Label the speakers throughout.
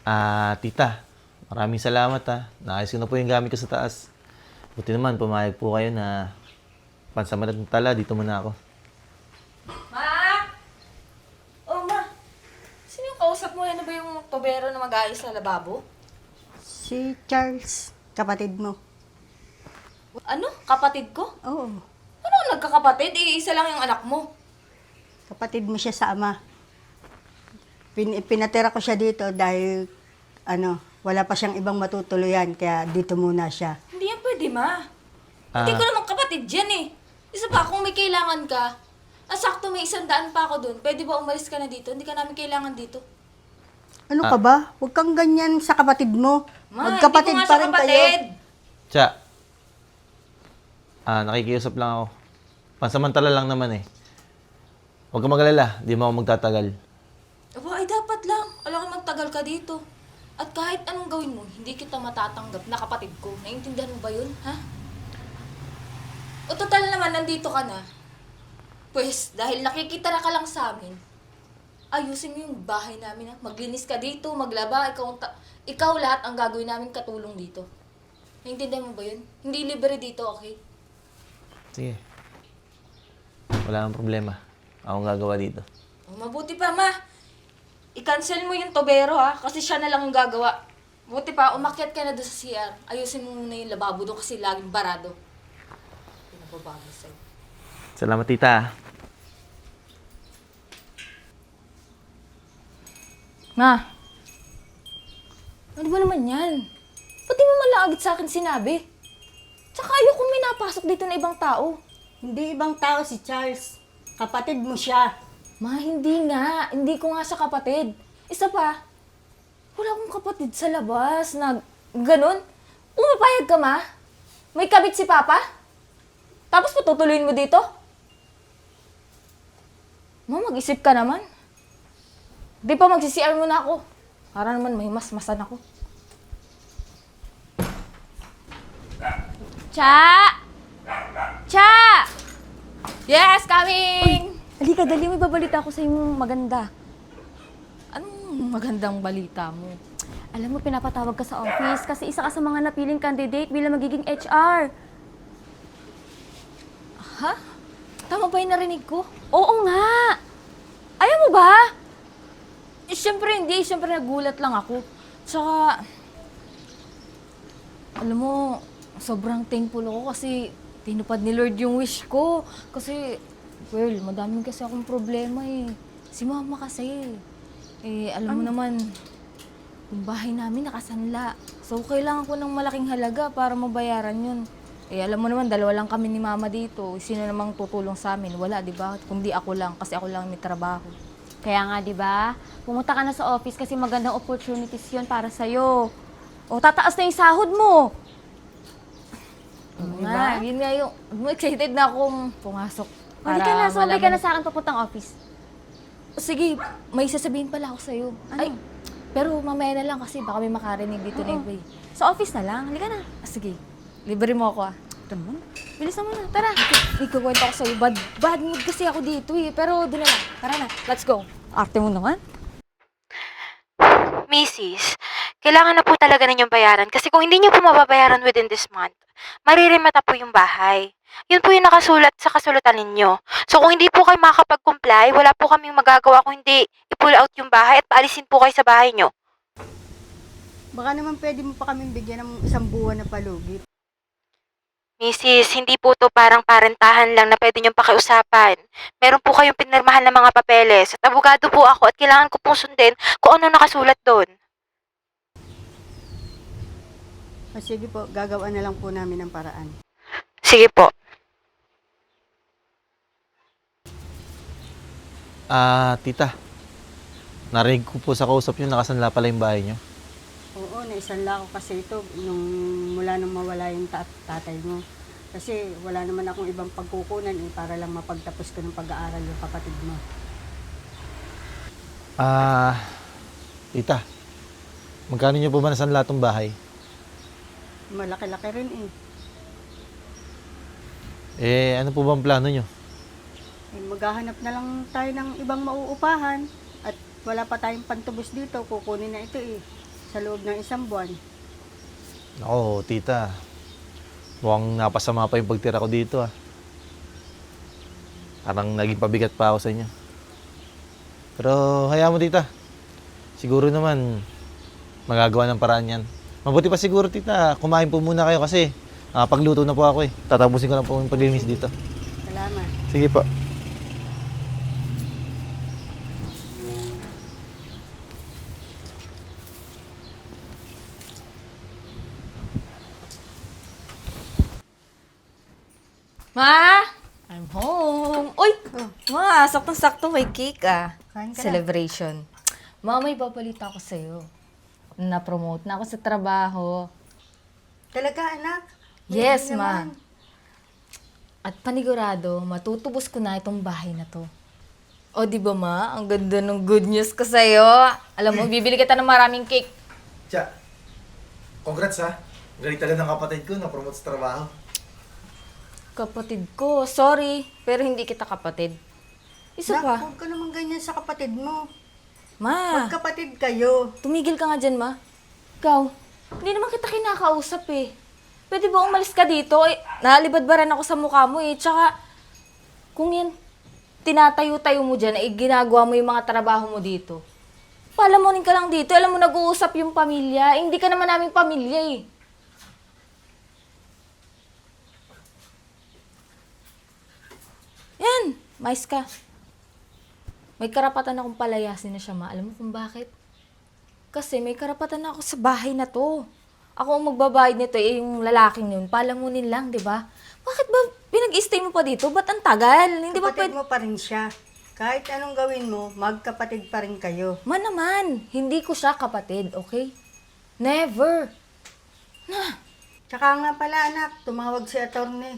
Speaker 1: Tita, maraming salamat ha. Naayos ko na po yung gamit ko sa taas. Buti naman, pumayag po kayo na pansamantala, dito muna ako.
Speaker 2: Ma! Oh, ma. Sino yung kausap mo? Ano ba yung tubero na mag-aayos sa lababo?
Speaker 3: Si Charles, kapatid mo.
Speaker 2: Ano? Kapatid ko?
Speaker 3: Oo,
Speaker 2: Ano nagkakapatid? Iisa lang yung anak mo.
Speaker 3: kapatid mo siya sa ama. Pinatira ko siya dito dahil, wala pa siyang ibang matutuluyan, kaya dito muna siya.
Speaker 2: Hindi yan pwede, ma. Hindi ko naman kapatid yan eh. Isa pa, kung may kailangan ka, sakto may 100 pa ako dun. Pwede ba umalis ka na dito? Hindi ka namin kailangan dito.
Speaker 3: Ano ka ba? Huwag kang ganyan sa kapatid mo.
Speaker 2: Ma,
Speaker 3: Magkapatid
Speaker 2: hindi ko nga
Speaker 3: pa
Speaker 2: siya
Speaker 3: rin
Speaker 2: kapatid.
Speaker 3: kayo.
Speaker 1: Tsa, nakikiusap lang ako. Pansamantala lang naman eh. Huwag ka mag-alala, di mo ako magtatagal.
Speaker 2: Aba, ay dapat lang. Alam ko magtagal ka dito. At kahit anong gawin mo, hindi kita matatanggap na kapatid ko. Naiintindihan mo ba yun, ha? O total naman, nandito ka na. Pues, dahil nakikita na ka lang sa amin, ayusin mo yung bahay namin, ha? Maglinis ka dito, maglaba, ikaw lahat ang gagawin namin katulong dito. Naiintindihan mo ba yun? Hindi libre dito, okay?
Speaker 1: Sige. Wala kang problema. Akong gagawa dito.
Speaker 2: O, mabuti pa, ma. I-cancel mo yung tobero, ha? Kasi siya na lang yung gagawa. Buti pa, umakyat ka na doon sa CR. Ayusin mo muna yung lababo doon kasi laging barado. Pinababago sa'yo.
Speaker 1: Salamat, tita.
Speaker 2: Ma, ano ba naman yan? Pati mo man lang agad sa akin sinabi. Tsaka ayoko may napasok dito na ibang tao.
Speaker 3: Hindi ibang tao si Charles. Kapatid mo siya.
Speaker 2: Ma, hindi nga. Hindi ko nga siya kapatid. Isa pa, wala akong kapatid sa labas na ganun. Pumapayag ka, ma? May kabit si Papa? Tapos patutuloyin mo dito? Ma, mag-isip ka naman. Di pa mag-CCR muna ako. Para naman may masmasan ako. Cha! Cha! Yes, coming!
Speaker 4: Halika, dali, may babalita ko sa yung maganda.
Speaker 2: Anong magandang balita mo?
Speaker 4: Alam mo, pinapatawag ka sa office kasi isa ka sa mga napiling candidate bilang magiging HR.
Speaker 2: Ha? Tama ba yung narinig ko?
Speaker 4: Oo nga! Ayaw mo ba?
Speaker 2: Siyempre hindi. Siyempre nagulat lang ako. Tsaka, alam mo, sobrang thankful ako kasi tinupad ni Lord yung wish ko. Kasi, well, madaming kasi akong problema eh. Si mama kasi. Alam mo naman, yung bahay namin nakasanla. So, kailangan ko ng malaking halaga para mabayaran yun. Alam mo naman, dalawa lang kami ni mama dito. Sino namang tutulong sa amin? Wala, di ba? Kundi ako lang, kasi ako lang may trabaho.
Speaker 4: Kaya nga, di ba? Pumunta ka na sa office kasi magandang opportunities yun para sa'yo. O, tataas na yung sahod mo.
Speaker 2: Oo nga, yun nga yung, excited na akong pumasok.
Speaker 4: Halika na, sumabay ka
Speaker 2: malaman-
Speaker 4: na sa akin papuntang office.
Speaker 2: Sige, may sasabihin pala ako sa'yo.
Speaker 4: Ano?
Speaker 2: Ay, pero mamaya na lang kasi baka may makarinig dito na iba eh.
Speaker 4: Sa office na lang, halika na.
Speaker 2: Sige, libre mo ako ah.
Speaker 4: Naman. Bilis naman na, tara.
Speaker 2: Ikukwento ko sa'yo, bad mood kasi ako dito eh. Pero doon na lang, tara na, let's go. Arte mo naman.
Speaker 5: Mrs., kailangan na po talaga ninyong bayaran kasi kung hindi niyo po mababayaran within this month, maririmata po yung bahay. Yun po yung nakasulat sa kasulatan ninyo. So kung hindi po kayo makakapag-comply, wala po kaming magagawa kung hindi i-pull out yung bahay at paalisin po kayo sa bahay nyo.
Speaker 3: Baka naman pwede mo pa kaming bigyan ng 1 buwan na palugi.
Speaker 5: Mrs., hindi po to parang parentahan lang na pwede niyong pakiusapan. Meron po kayong pinirmahan ng mga papeles at abogado po ako at kailangan ko pong sundin kung ano nakasulat doon.
Speaker 3: Sige po, gagawa na lang po namin ng paraan.
Speaker 5: Sige po.
Speaker 1: Tita. Narinig ko po sa kausap niyo, nakasanla pala yung bahay niyo.
Speaker 3: Oo, naisanla ko kasi ito mula nung mawala yung tatay mo. Kasi wala naman akong ibang pagkukunan para lang mapagtapos ko ng pag-aaral yung kapatid mo.
Speaker 1: Tita. Magkano niyo po ba nasanla tong bahay?
Speaker 3: Malaki-laki rin
Speaker 1: Ano po bang plano niyo?
Speaker 3: maghahanap na lang tayo ng ibang mauupahan at wala pa tayong pantubos dito, kukunin na ito sa loob ng 1 buwan.
Speaker 1: Ako, tita. Mukhang napasama pa yung pagtira ko dito ah. Parang naging pabigat pa ako sa inyo. Pero hayaan mo tita. Siguro naman magagawa ng paraan yan. Mabuti pa siguro tita, kumain po muna kayo kasi pagluto na po ako eh. Tatapusin ko na po yung paglinis dito.
Speaker 3: Salamat.
Speaker 1: Sige po.
Speaker 2: Ma! I'm home. Uy! Ma, saktong-sakto may cake ah.
Speaker 3: Kain ka na.
Speaker 2: Celebration. Ma, may babalita ako sa'yo. Na-promote na ako sa trabaho.
Speaker 3: Talaga, anak?
Speaker 2: Yes,
Speaker 3: Hindi
Speaker 2: ma.
Speaker 3: naman.
Speaker 2: At panigurado, matutubos ko na itong bahay na to. O, di ba ma? Ang ganda ng good news ko sa'yo. Alam mo, bibili kita ng maraming cake.
Speaker 1: Tja, congrats ha. Galing talaga ng kapatid ko na promote sa trabaho.
Speaker 2: Kapatid ko, sorry, pero hindi kita kapatid. Isa
Speaker 3: Nak,
Speaker 2: pa,
Speaker 3: huwag ka naman ganyan sa kapatid mo.
Speaker 2: ma,
Speaker 3: Magkapatid kayo.
Speaker 2: tumigil ka nga dyan, ma. Ikaw, hindi naman kita kinakausap eh. Pwede ba umalis ka dito? Eh, nalibadbaran ako sa mukha mo eh. Tsaka, kung yan, tinatayo-tayo mo dyan, eh, ginagawa mo yung mga trabaho mo dito. Palamunin ka lang dito. Alam mo, nag-uusap yung pamilya. Eh, hindi ka naman naming pamilya eh. Yan, mais ka. May karapatan akong palayasin na siya, ma. Alam mo kung bakit? Kasi may karapatan ako sa bahay na to. Ako ang magbabayad nito, eh, yung lalaking yun. Palamunin lang, di ba? Bakit ba pinag-stay mo pa dito? Ba't ang tagal? Hindi ba
Speaker 3: Kapatid
Speaker 2: pwede?
Speaker 3: mo pa rin siya. Kahit anong gawin mo, magkapatid pa rin kayo.
Speaker 2: Man naman, hindi ko siya kapatid, okay? Never.
Speaker 3: Tsaka nga pala, anak, tumawag si attorney.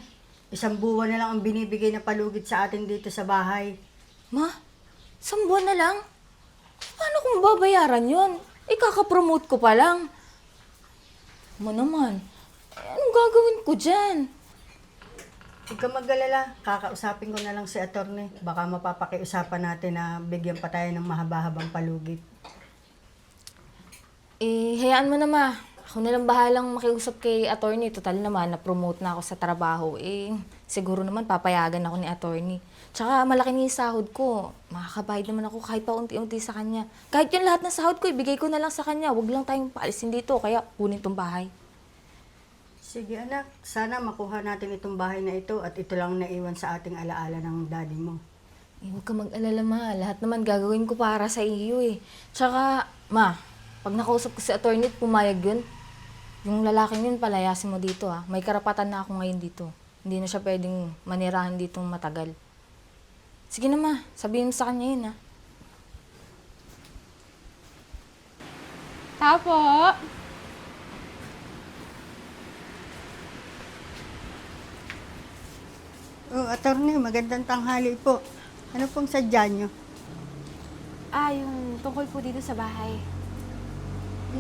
Speaker 3: 1 buwan na lang ang binibigay na palugit sa atin dito sa bahay.
Speaker 2: Ma, 1 buwan na lang? Paano kung babayaran yun? Ikaka-promote ko pa lang. Ma naman, anong gagawin ko dyan?
Speaker 3: Huwag ka mag-alala, kakausapin ko na lang si attorney. Baka mapapakiusapan natin na bigyan pa tayo ng mahaba-habang palugit.
Speaker 2: Eh, hayaan mo na, ma. Ako na lang bahalang makiusap kay attorney. Total naman, na-promote na ako sa trabaho. Eh, siguro naman papayagan ako ni attorney. Tsaka malaki na yung sahod ko. Makakabayad naman ako kahit pa unti-unti sa kanya. Kahit yung lahat ng sahod ko, ibigay ko na lang sa kanya. Huwag lang tayong paalisin dito, kaya kunin tong bahay.
Speaker 3: Sige anak, sana makuha natin itong bahay na ito at ito lang naiwan sa ating alaala ng daddy mo.
Speaker 2: Eh, huwag ka mag-alala, ma. Lahat naman gagawin ko para sa iyo eh. Tsaka, ma, pag nakausap ko si attorney at pumayag yun, yung lalaking yun, palayasin mo dito ah. May karapatan na ako ngayon dito. Hindi na siya pwedeng manirahan dito matagal. Sige na, ma. Sabihin mo sa kanya yun ah.
Speaker 4: Tao po.
Speaker 3: Oh, attorney, magandang tanghali po. Ano pong sadya nyo?
Speaker 4: Yung tungkol po dito sa bahay.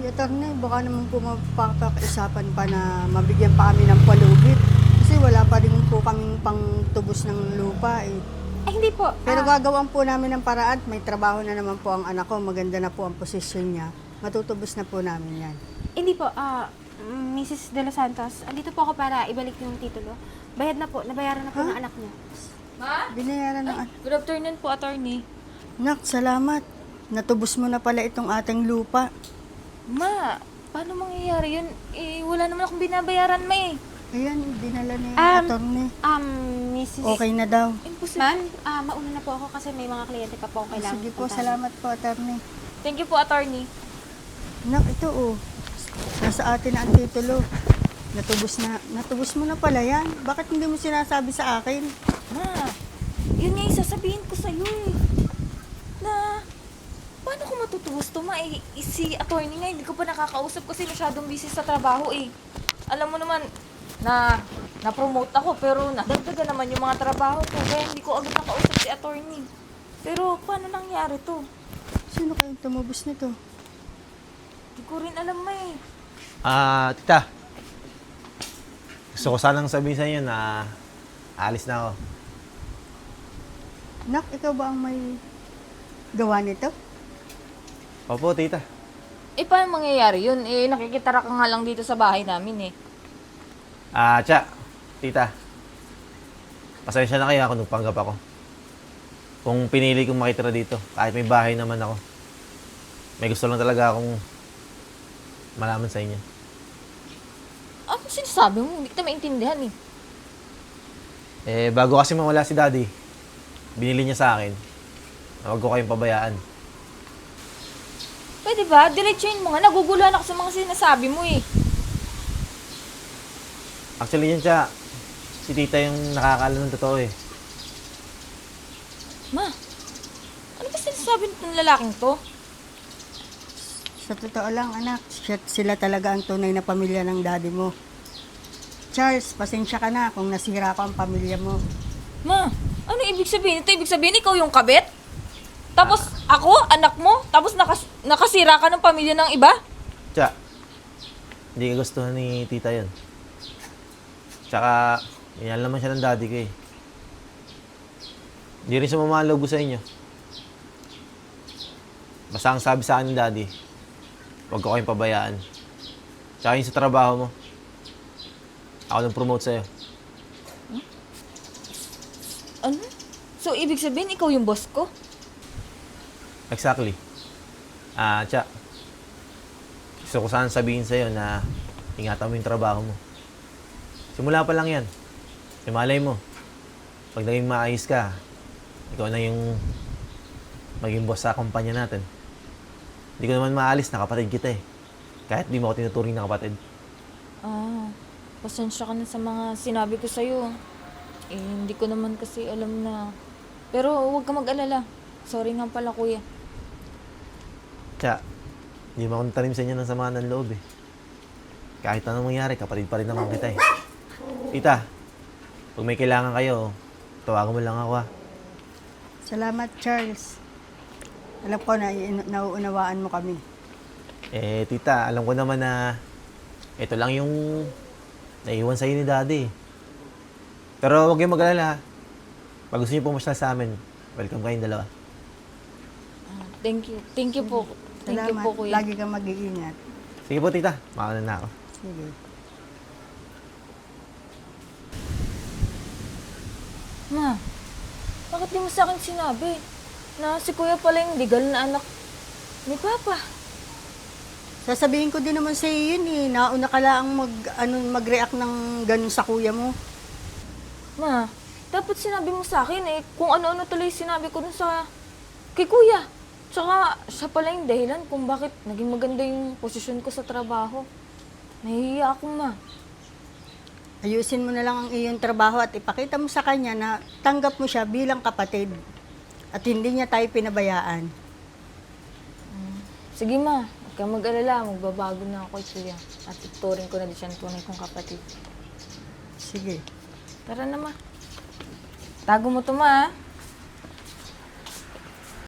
Speaker 3: Attorney, baka naman po mapapakaisapan pa na mabigyan pa kami ng palugit. Kasi wala pa rin po kaming pangtubos ng lupa eh.
Speaker 4: Ay, hindi po.
Speaker 3: Pero gagawan po namin ng paraan. May trabaho na naman po ang anak ko. Maganda na po ang posisyon niya. Matutubos na po namin yan.
Speaker 4: Hindi po. Mrs. De Los Santos, andito po ako para ibalik yung titulo. Bayad na po. Nabayaran na po ng anak niya.
Speaker 2: Ma?
Speaker 3: Binayaran ng
Speaker 2: Good afternoon po, attorney.
Speaker 3: Nak, salamat. Natubos mo na pala itong ating lupa.
Speaker 2: Ma, paano mangyayari yun? Eh, wala naman akong binabayaran, ma eh.
Speaker 3: Ayan, dinala niya yung
Speaker 4: Um,
Speaker 3: attorney.
Speaker 4: Mrs.
Speaker 3: Okay na daw.
Speaker 2: Imposible.
Speaker 4: Ma'am, mauna na po ako kasi may mga kliyente pa po akong kailangan.
Speaker 3: Sige po,
Speaker 4: puntahan.
Speaker 3: salamat po, attorney.
Speaker 2: Thank you po, attorney.
Speaker 3: Nak, ito oh. Nasa atin na ang titulo. Natubos mo na pala yan. Bakit hindi mo sinasabi sa akin?
Speaker 2: Ma, yun nga yung sasabihin ko sa'yo eh. Na, paano ko matutubos to, ma? Eh, si attorney nga, hindi ko pa nakakausap kasi masyadong busy sa trabaho eh. Alam mo naman, na-promote ako pero nadagdagan naman yung mga trabaho ko. Kaya hindi ko agad nakausap si attorney. Pero, paano nangyari to?
Speaker 3: Sino kayong tumubos nito?
Speaker 2: Hindi ko rin alam, ma eh.
Speaker 1: Tita. Gusto ko sanang sabihin sa inyo na alis na ako.
Speaker 3: Nak, ikaw ba ang may gawa nito?
Speaker 1: Opo, tita.
Speaker 2: Eh, paano mangyayari yun? Eh, nakikitara ka nga lang dito sa bahay namin eh.
Speaker 1: Tsa, tita. Pasensya na kayo kung nagpanggap ako. Kung pinili kong makitira dito, kahit may bahay naman ako. May gusto lang talaga akong malaman sa inyo.
Speaker 2: Ano sinasabi mo? Hindi kita maintindihan eh.
Speaker 1: Bago kasi mawala si daddy, binili niya sa akin na huwag ko kayong pabayaan.
Speaker 2: Pwede ba? Diretsuhin mo nga. Naguguluhan ako sa mga sinasabi mo eh.
Speaker 1: Actually yun siya, si tita yung nakakaalam ng totoo eh.
Speaker 2: Ma, ano ba sinasabi ng lalaking to?
Speaker 3: Sa totoo lang, anak, sila talaga ang tunay na pamilya ng daddy mo. Charles, pasensya ka na kung nasira ko ang pamilya mo.
Speaker 2: Ma, ano ibig sabihin? Ito ibig sabihin ikaw yung kabit? Tapos ako, anak mo? Tapos nakasira ka ng pamilya ng iba?
Speaker 1: Tsa, hindi ka gustuhan ni tita yun. Tsaka, yan naman siya ng daddy ko eh. Hindi rin siya mamalogo sa inyo. Basta ang sabi sa akin ng daddy, huwag ko kayong pabayaan. Tsaka yung sa trabaho mo, ako nang promote sa'yo.
Speaker 2: Ano? So, ibig sabihin ikaw yung boss ko?
Speaker 1: Exactly. Tsa, gusto ko sana sabihin sa'yo na ingatan mo yung trabaho mo. Simula pa lang yan. Malay mo, pag naging maayos ka, ikaw na yung maging boss sa kumpanya natin. Hindi ko naman maalis na kapatid kita eh. Kahit di mo ako tinuturing na kapatid.
Speaker 2: Pasensya ka na sa mga sinabi ko sa'yo. Eh, hindi ko naman kasi alam na... Pero huwag ka mag-alala. Sorry nga pala, kuya.
Speaker 1: Tsa, hindi mo akong tanim sa inyo ng samaan ng loob eh. Kahit anong mangyari, kapatid pa rin naman kita eh. Tita, pag may kailangan kayo, tawagan mo lang ako ah.
Speaker 3: Salamat, Charles. Alam ko na nauunawaan mo kami.
Speaker 1: Tita, alam ko naman na ito lang yung naiwan sa'yo ni daddy. Pero huwag kayong mag-alala ha. Pag gusto niyo pumasyal sa amin, welcome kayong dalawa.
Speaker 2: Thank you. Thank you po. Thank you
Speaker 3: Salamat.
Speaker 2: po, kuya.
Speaker 3: Lagi kang mag-iingat.
Speaker 1: Sige po tita, makauna na ako.
Speaker 3: Sige.
Speaker 2: Ma, bakit di mo sa akin sinabi na si kuya pala yung legal na anak ni Papa?
Speaker 3: Sasabihin ko din naman sa iyo yun eh. Nauna ka lang mag-react ng ganun sa kuya mo.
Speaker 2: Ma, dapat sinabi mo sa akin eh kung ano-ano tuloy sinabi ko dun sa kay kuya. Tsaka siya pala yung dahilan kung bakit naging maganda yung posisyon ko sa trabaho. Nahihiya ako, ma.
Speaker 3: Ayusin mo na lang ang iyong trabaho at ipakita mo sa kanya na tanggap mo siya bilang kapatid at hindi niya tayo pinabayaan.
Speaker 2: Sige, ma. Huwag kang mag-alala. Magbabago na ako kay kuya. At ituturing ko na din siya ng tunay kong kapatid.
Speaker 3: Sige.
Speaker 2: Tara na, ma. Tago mo to, ma.